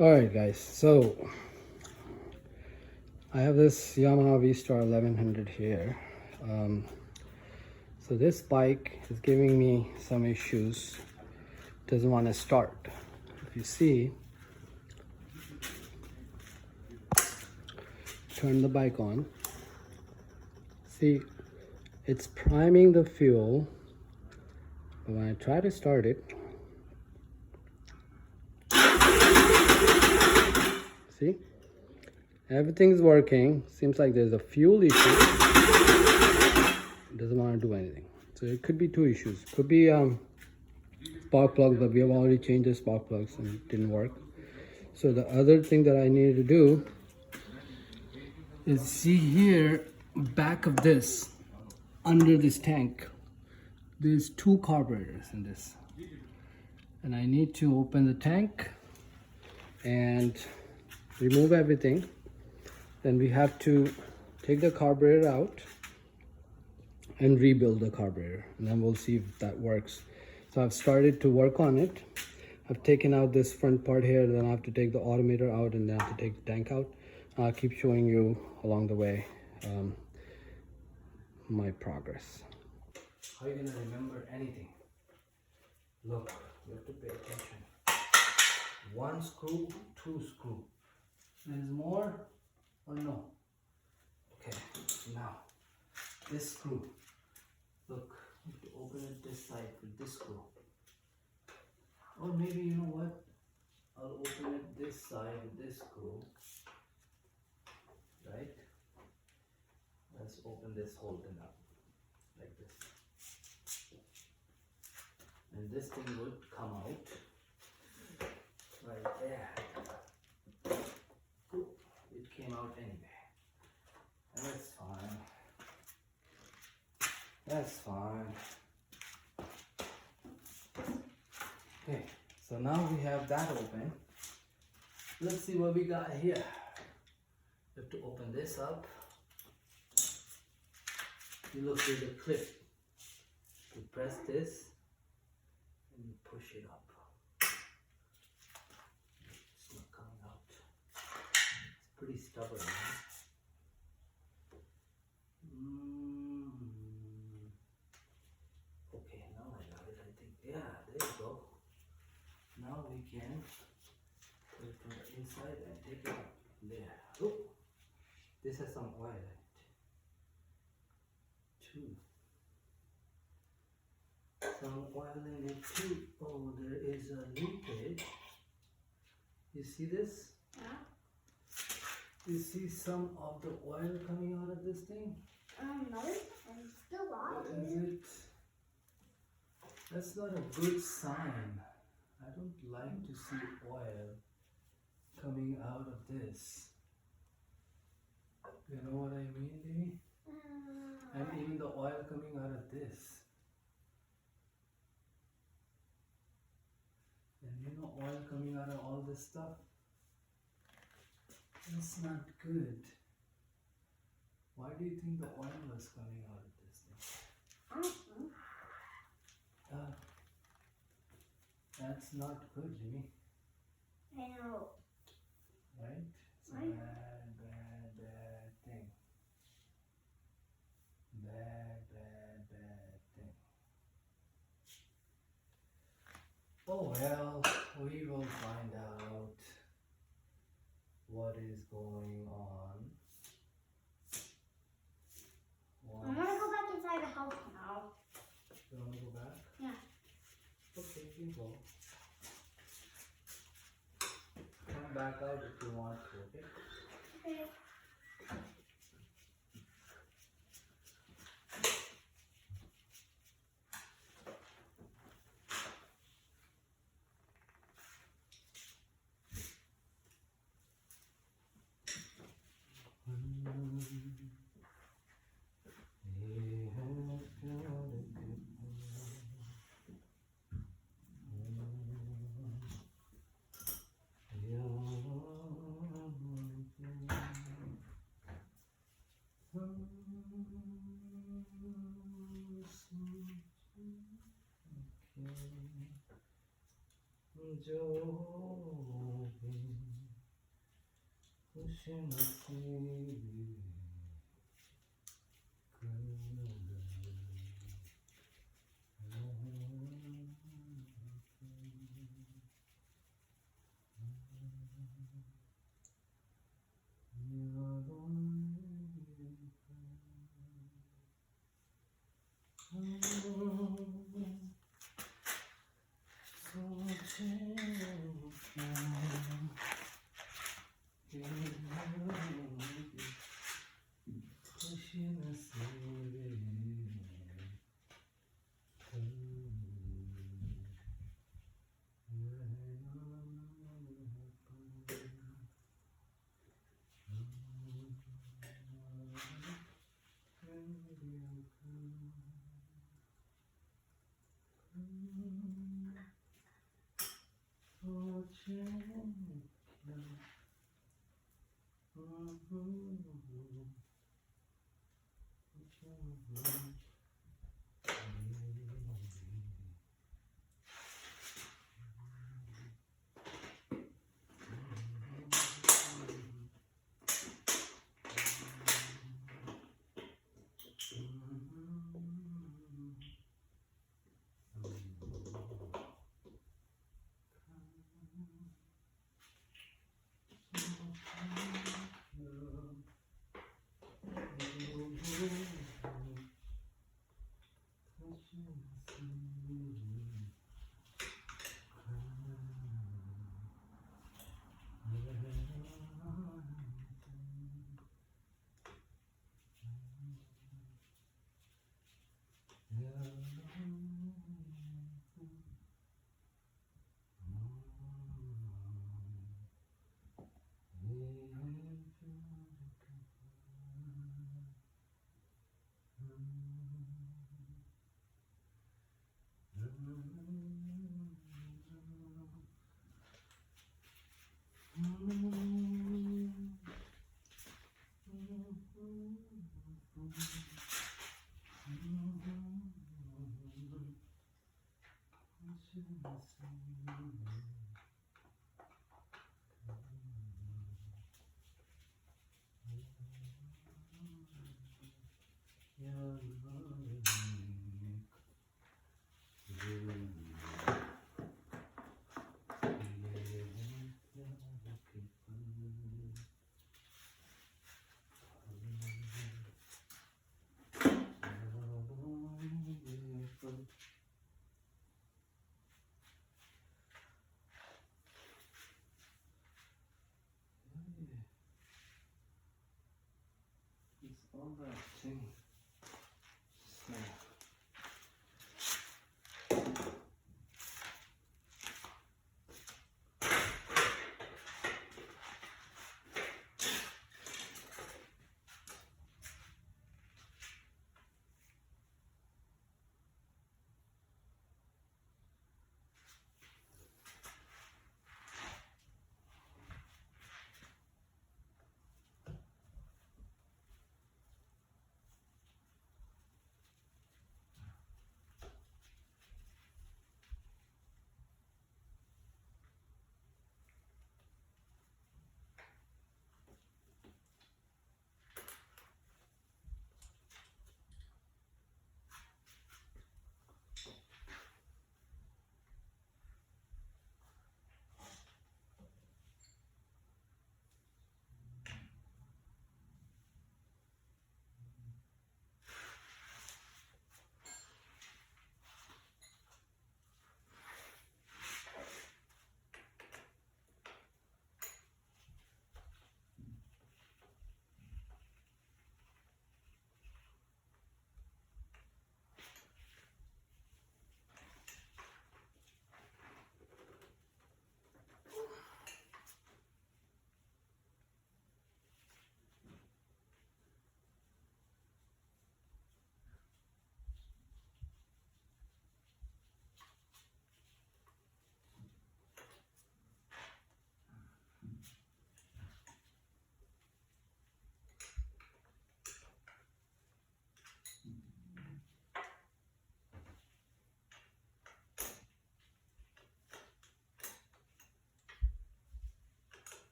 Alright guys, so I have this Yamaha V 1100 here. So this bike is giving me some issues. Doesn't want to start. If you see, turn the bike on. See, it's priming the fuel, but when I try to start it, see, everything's working. Seems like there's a fuel issue. It doesn't want to do anything. So it could be two issues. Could be spark plug, but we have already changed the spark plugs and it didn't work. So the other thing that I needed to do is see here, back of this, under this tank, there's two carburetors in this. And I need to open the tank and remove everything. Then we have to take the carburetor out and rebuild the carburetor, and then we'll see if that works. So I've started to work on it. I've taken out this front part here, then I have to take the alternator out, and then I have to take the tank out. I'll keep showing you along the way my progress. How are you gonna remember anything? Look, you have to pay attention. One screw, two screw. There's more or no? Okay, now this screw. Look, you have to open it this side with this screw. Or maybe, you know what? I'll open it this side with this screw. Right? Let's open this whole thing up. Like this. And this thing would come out. Right there. Cool. It came out anyway. And that's fine. That's fine. Okay, so now we have that open. Let's see what we got here. You have to open this up. You look at the clip. You press this and you push it up. It's not coming out. It's pretty stubborn, huh? Okay, now I got it, I think. Yeah, there you go. Now we can put it from the inside and take it out. There. Oh, this has some oil in it. Too. Some oil in it too. Oh, there is a leakage. You see this? Yeah. You see some of the oil coming out of this thing? No, I'm still What on. is it? That's not a good sign. I don't like to see oil coming out of this. You know what I mean, Dee? And even the oil coming out of this. And you know, oil coming out of all this stuff. That's not good. Why do you think the oil was coming out of this thing? That's not good, Jimmy. I know. Right? It's a bad thing. Bad thing. Oh well, we will find out what is going on. I'm gonna go back inside the house now. You wanna go back? Yeah. Okay, you go. Come back out if you want to, okay? Okay. Joe. All that thing. So.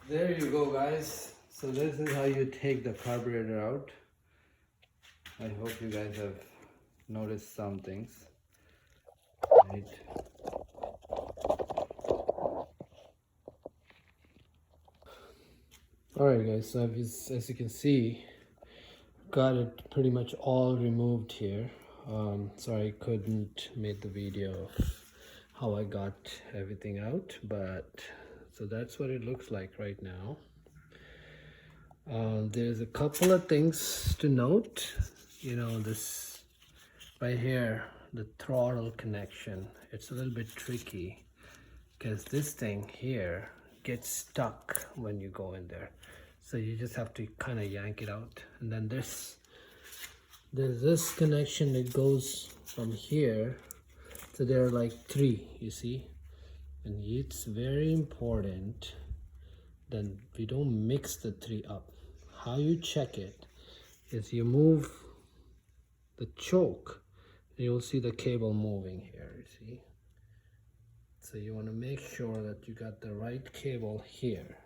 There you go, guys. So this is how you take the carburetor out. I hope you guys have noticed some things. Right. Alright guys, so as you can see, got it pretty much all removed here. Sorry I couldn't make the video of how I got everything out, but so that's what it looks like right now. There's a couple of things to note. You know, this right here, the throttle connection, it's a little bit tricky because this thing here gets stuck when you go in there. So you just have to kind of yank it out. And then there's this connection that goes from here. So there are like three, you see? And it's very important that we don't mix the three up. How you check it is you move the choke and you'll see the cable moving here, you see? So you want to make sure that you got the right cable here.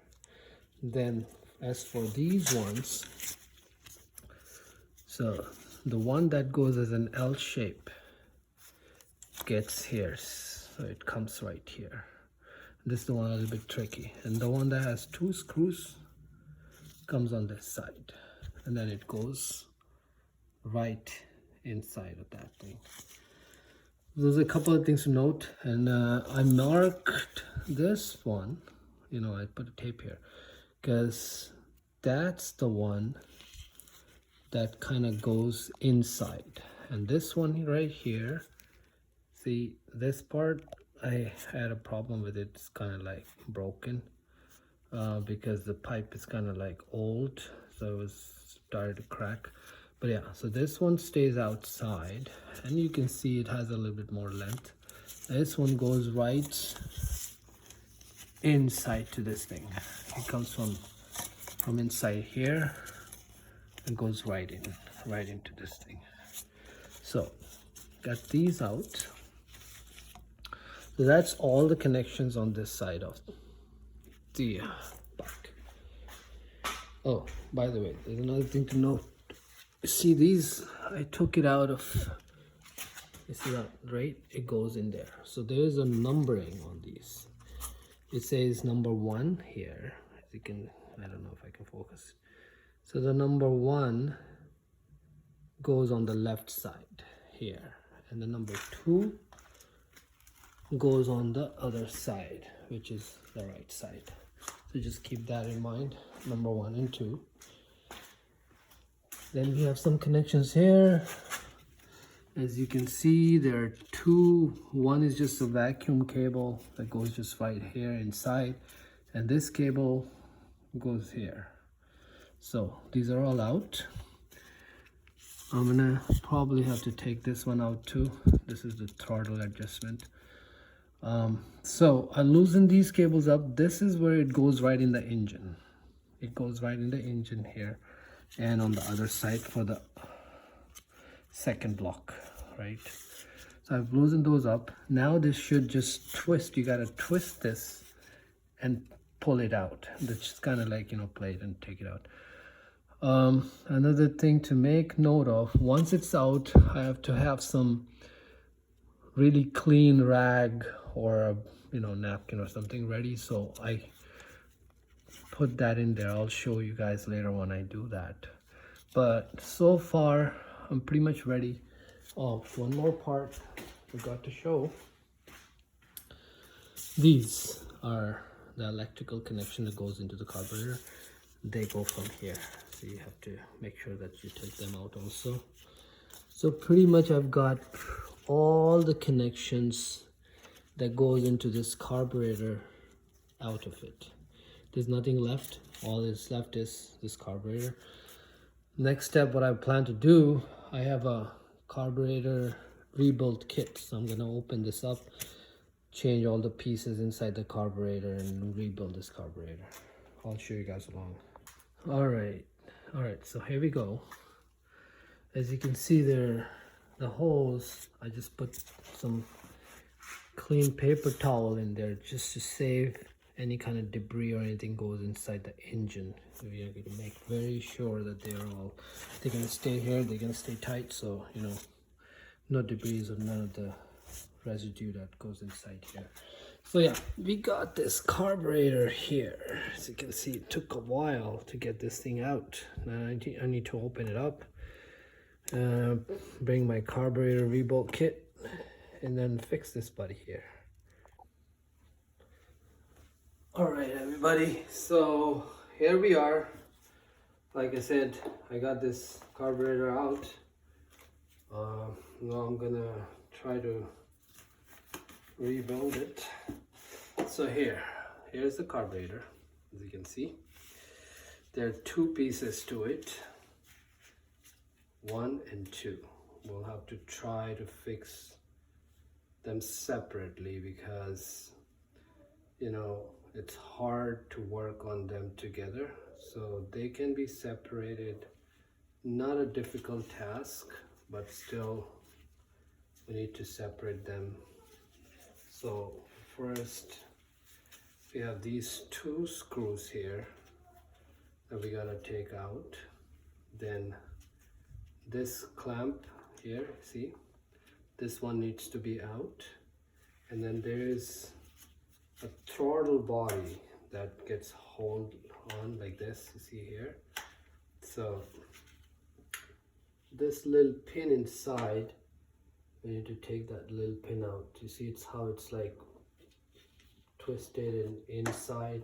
Then as for these ones, so the one that goes as an L shape gets here, so it comes right here. This is the one a little bit tricky, and the one that has two screws comes on this side, and then it goes right inside of that thing. There's a couple of things to note, and I marked this one, you know, I put a tape here because that's the one that kind of goes inside. And this one right here, see this part, I had a problem with it. It's kind of like broken because the pipe is kind of like old, so it was started to crack. But yeah, so this one stays outside, and you can see it has a little bit more length. This one goes right inside to this thing. It comes from inside here and goes right into this thing. So got these out. So that's all the connections on this side of the bike. Oh, by the way, there's another thing to note. See these, I took it out of, you see that, right? It goes in there. So there is a numbering on these. It says number 1 here. As you can, I don't know if I can focus. So the number 1 goes on the left side here, and the number 2 goes on the other side, which is the right side. So just keep that in mind, number 1 and 2. Then we have some connections here. As you can see, there are 2. One is just a vacuum cable that goes just right here inside, and this cable goes here. So these are all out. I'm gonna probably have to take this one out too. This is the throttle adjustment. So I loosen these cables up. This is where it goes right in the engine. It goes right in the engine here, and on the other side for the second block, right? So I've loosened those up. Now this should just twist. You gotta twist this and pull it out. That's just kind of like, you know, play it and take it out. Another thing to make note of, once it's out, I have to have some really clean rag or a, you know, napkin or something ready. So I put that in there. I'll show you guys later when I do that. But so far I'm pretty much ready. Oh, one more part I forgot to show. These are the electrical connection that goes into the carburetor. They go from here, so you have to make sure that you take them out also. So pretty much I've got all the connections that goes into this carburetor out of it. There's nothing left. All that's left is this carburetor. Next step, what I plan to do, I have a Carburetor Rebuilt Kit. So I'm gonna open this up, change all the pieces inside the carburetor, and rebuild this carburetor. I'll show you guys along. All right, so here we go. As you can see there, the holes, I just put some clean paper towel in there just to save any kind of debris or anything goes inside the engine. So we are going to make very sure that they're going to stay here, they're going to stay tight, so you know, no debris or none of the residue that goes inside here. So yeah, we got this carburetor here. As you can see, it took a while to get this thing out. Now I need to open it up, bring my Carburetor Rebuilt Kit, and then fix this buddy here. All right, everybody, so here we are. Like I said, I got this carburetor out. Now I'm gonna try to rebuild it. So here's the carburetor. As you can see, there are 2 pieces to it, 1 and 2. We'll have to try to fix them separately because, you know, it's hard to work on them together. So they can be separated. Not a difficult task, but still we need to separate them. So first we have these 2 screws here that we gotta take out. Then this clamp here, see, this one needs to be out. And then there is a throttle body that gets hold on like this, you see here. So this little pin inside, we need to take that little pin out. You see it's how it's like twisted and inside.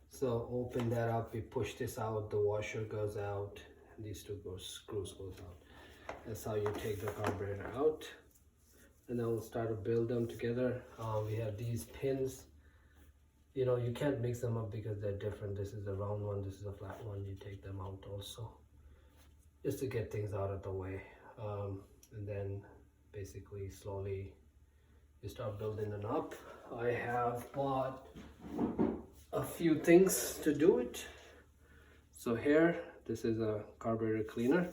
So open that up, we push this out, the washer goes out, these two screws goes out. That's how you take the carburetor out. And then we'll start to build them together. We have these pins. You know, you can't mix them up because they're different. This is a round one, this is a flat one. You take them out also, just to get things out of the way. And then basically slowly you start building it up. I have bought a few things to do it. So here, this is a carburetor cleaner,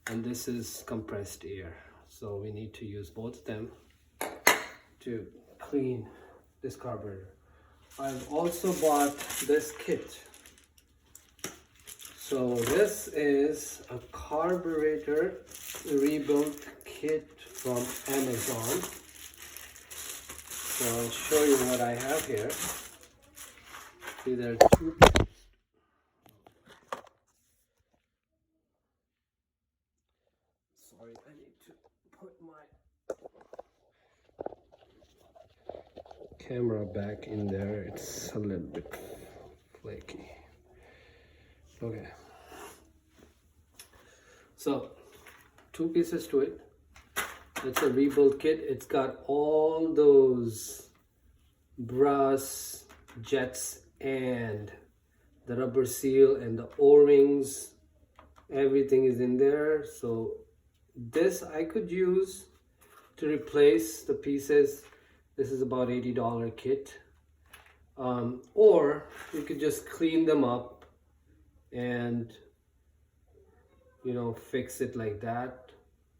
and this is compressed air. So we need to use both of them to clean this carburetor. I've also bought this kit. So this is a Carburetor Rebuilt Kit from Amazon. So I'll show you what I have here. See, there are two. Sorry, I need to put my camera back in there. It's a little bit flaky. Okay. So, two pieces to it. It's a rebuild kit. It's got all those brass jets and the rubber seal and the O-rings. Everything is in there. So this I could use to replace the pieces. This is about $80 kit. Or you could just clean them up and, you know, fix it like that.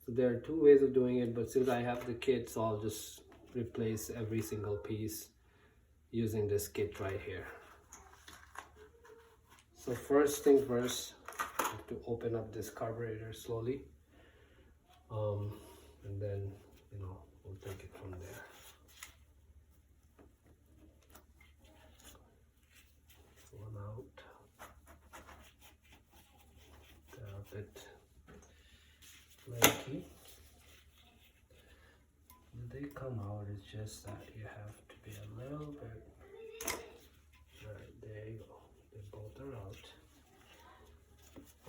So there are two ways of doing it, but since I have the kit, so I'll just replace every single piece using this kit right here. So first thing first, I have to open up this carburetor slowly, and then, you know, we'll take it from there. One out. They're a bit flaky. They come out, it's just that you have to be a little bit. Right, there you go. They both are out.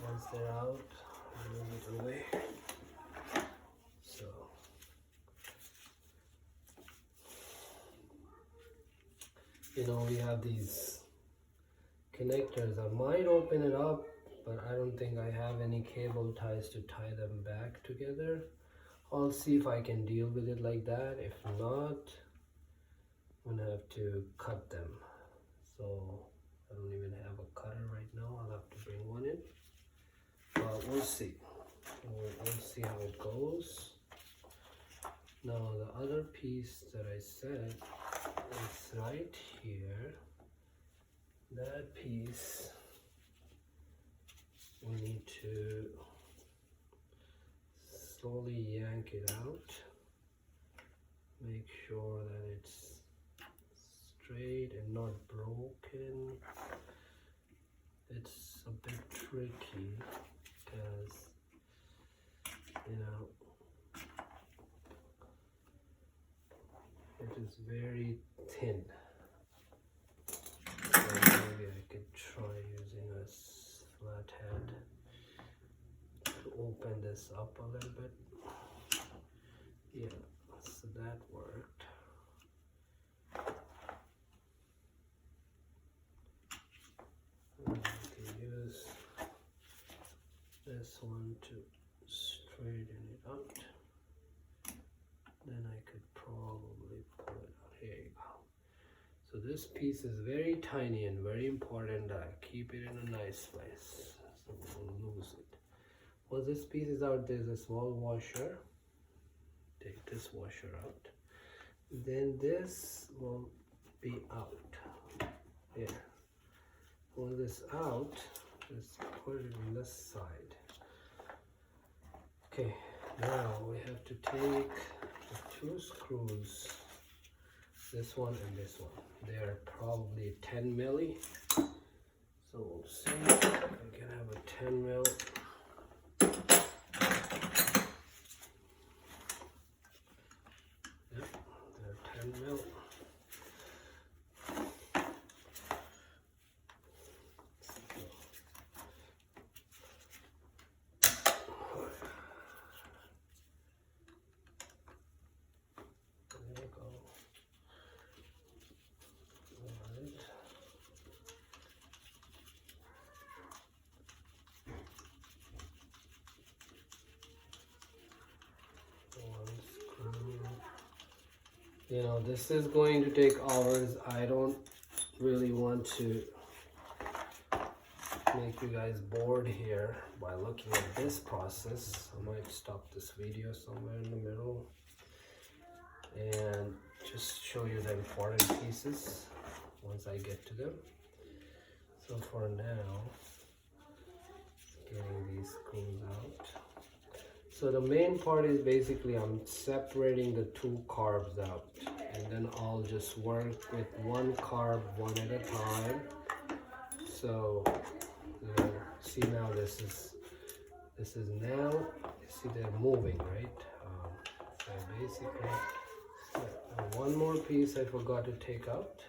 Once they're out, move it away. So, you know, we have these connectors. I might open it up, but I don't think I have any cable ties to tie them back together. I'll see if I can deal with it like that. If not, I'm gonna have to cut them. So I don't even have a cutter right now. I'll have to bring one in. We'll see. We'll see how it goes. Now the other piece that I said is right here. That piece we need to slowly yank it out. Make sure that it's straight and not broken. It's a bit tricky because, you know, it is very thin. So maybe I could try using a flathead to open this up a little bit. Yeah, so that worked. I can use this one to straighten it out. Then I could probably pull it out. Here you go. So this piece is very tiny and very important that I keep it in a nice place, so we won't lose it. Once this piece is out, there's a small washer. Take this washer out. Then this will be out. Here. Pull this out. Just put it on this side. Okay. Now we have to take the two screws. This one and this one. They are probably 10 milli. So we'll see if I can have a 10 mil. Yep, they're 10 mil. You know, this is going to take hours. I don't really want to make you guys bored here by looking at this process. I might stop this video somewhere in the middle and just show you the important pieces once I get to them. So for now, getting these screws out. So the main part is basically I'm separating the two carbs out, and then I'll just work with one carb one at a time. So you know, see now this is now, you see they're moving, right? So basically, one more piece I forgot to take out.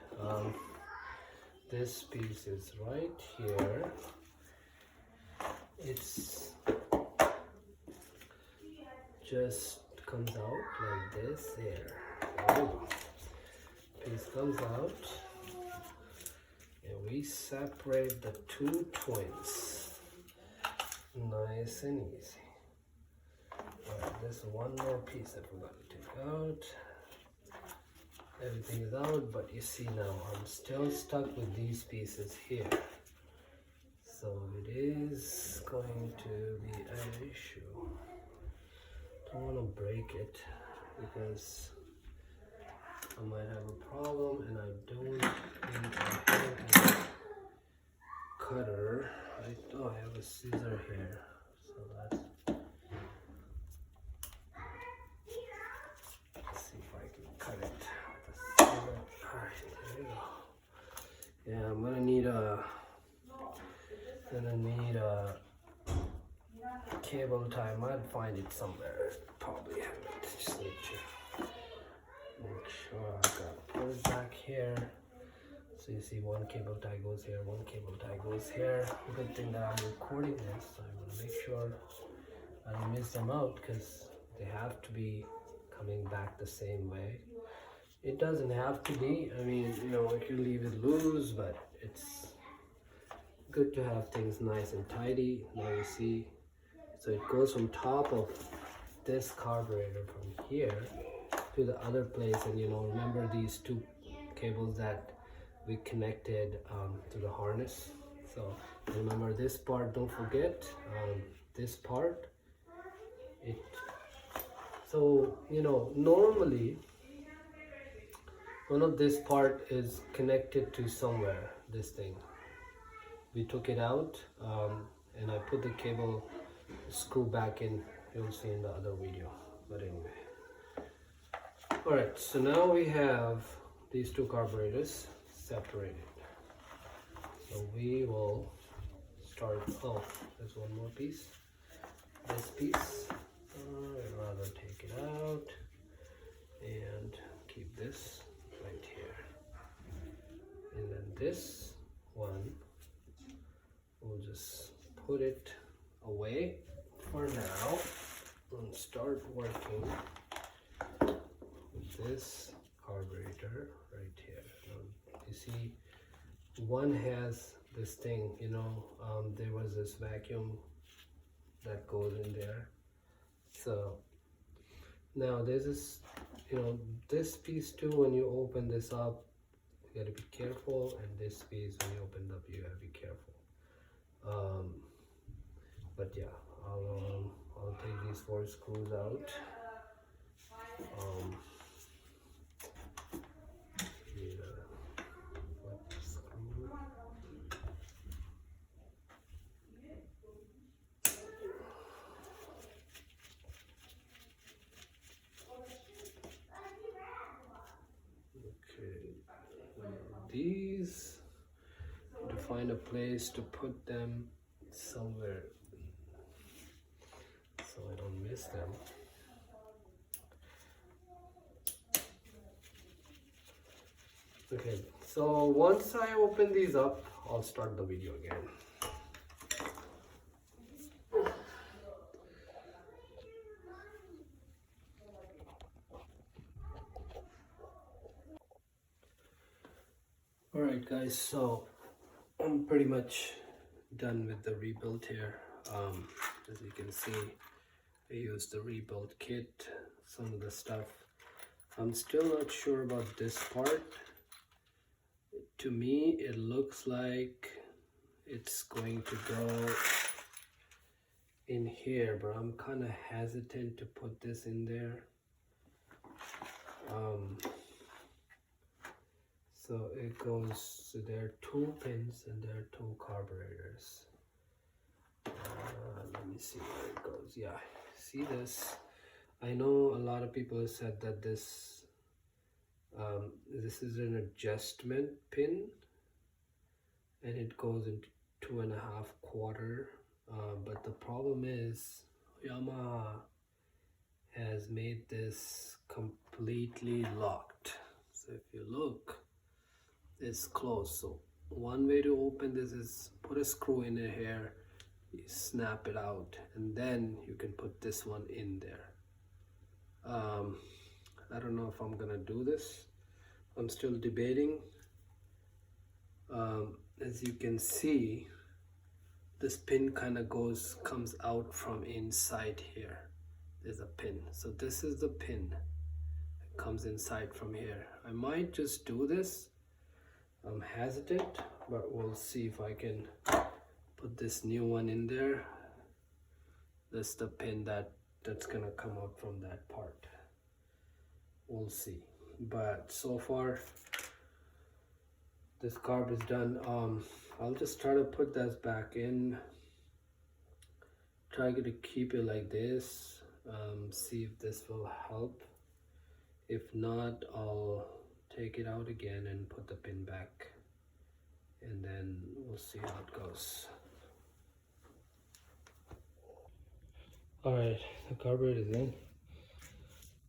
This piece is right here. It's just comes out like this here. Oh, piece comes out, and we separate the two twins. Nice and easy. Alright, there's one more piece that we're going to take out. Everything is out, but you see now I'm still stuck with these pieces here. So it is going to be an issue. Don't want to break it because I might have a problem, and I don't think I have a cutter. I have a scissor here, so let's see if I can cut it with a scissor. Alright, there you go. Yeah, I'm gonna need a cable tie. I might find it somewhere. Probably have it. Just need to make sure I got put it back here. So you see one cable tie goes here, one cable tie goes here. Good thing that I'm recording this, so I'm gonna make sure I don't miss them out because they have to be coming back the same way. It doesn't have to be. I mean, you know, if you leave it loose, but it's good to have things nice and tidy. Now you see, so it goes from top of this carburetor from here to the other place, and you know, remember these two cables that we connected to the harness. So remember this part, don't forget this part. So you know, normally one of this part is connected to somewhere, this thing. We took it out and I put the cable screw back in. You'll see in the other video, but anyway. All right, so now we have these two carburetors separated. So we will start, oh, there's one more piece. This piece, I'd rather take it out and keep this right here. And then this one, we'll just put it away for now and start working with this carburetor right here. You see, one has this thing, you know, there was this vacuum that goes in there. So now there's this, you know, this piece too, when you open this up, you gotta be careful, and this piece, when you open it up, you gotta be careful. But yeah, I'll take these 4 screws out. Screw. Okay, these, to find a place to put them somewhere so I don't miss them. Okay, so once I open these up, I'll start the video again. Alright guys, so I'm pretty much done with the rebuild here. As you can see, I used the rebuilt kit. Some of the stuff I'm still not sure about this part. To me, it looks like it's going to go in here, but I'm kind of hesitant to put this in there. So it goes, so there are 2 pins and there are 2 carburetors. Let me see where it goes. Yeah, see this? I know a lot of people have said that this is an adjustment pin, and it goes into 2.5 quarter. But the problem is Yamaha has made this completely locked. So if you look, it's closed. So one way to open this is put a screw in here, you snap it out, and then you can put this one in there. I don't know if I'm gonna do this. I'm still debating. As you can see, this pin kind of comes out from inside here. There's a pin. So this is the pin that comes inside from here. I might just do this. I'm hesitant, but we'll see if I can put this new one in there. That's the pin that's gonna come out from that part. We'll see. But so far, this carb is done. I'll just try to put that back in. Try to keep it like this. See if this will help. If not, I'll take it out again and put the pin back, and then we'll see how it goes. Alright, the carburetor is in.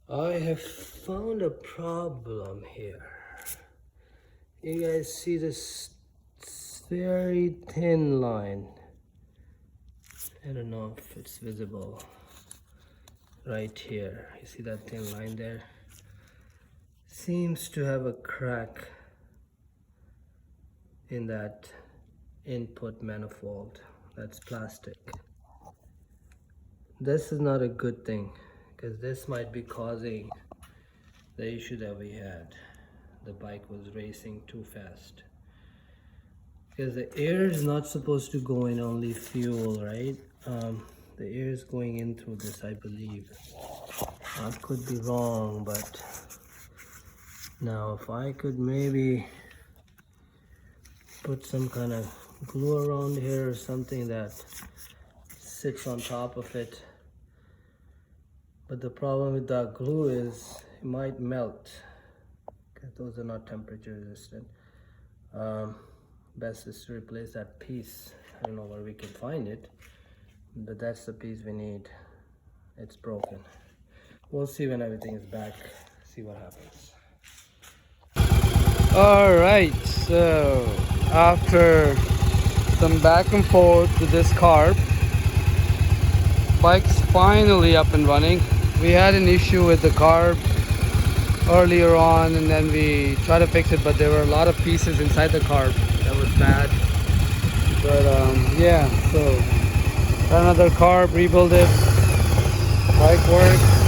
I have found a problem here. You guys see this very thin line? I don't know if it's visible. Right here, you see that thin line there? Seems to have a crack in that input manifold. That's plastic. This is not a good thing, because this might be causing the issue that we had. The bike was racing too fast. Because the air is not supposed to go in only fuel, right? The air is going in through this, I believe. I could be wrong, but now if I could maybe put some kind of glue around here or something that sits on top of it. But the problem with that glue is it might melt, because those are not temperature resistant. Best is to replace that piece. I don't know where we can find it, but that's the piece we need. It's broken. We'll see when everything is back, see what happens. All right, so after some back and forth with this carb, bike's finally up and running. We had an issue with the carb earlier on, and then we tried to fix it, but there were a lot of pieces inside the carb that was bad. But yeah, so got another carb, rebuild it, bike works.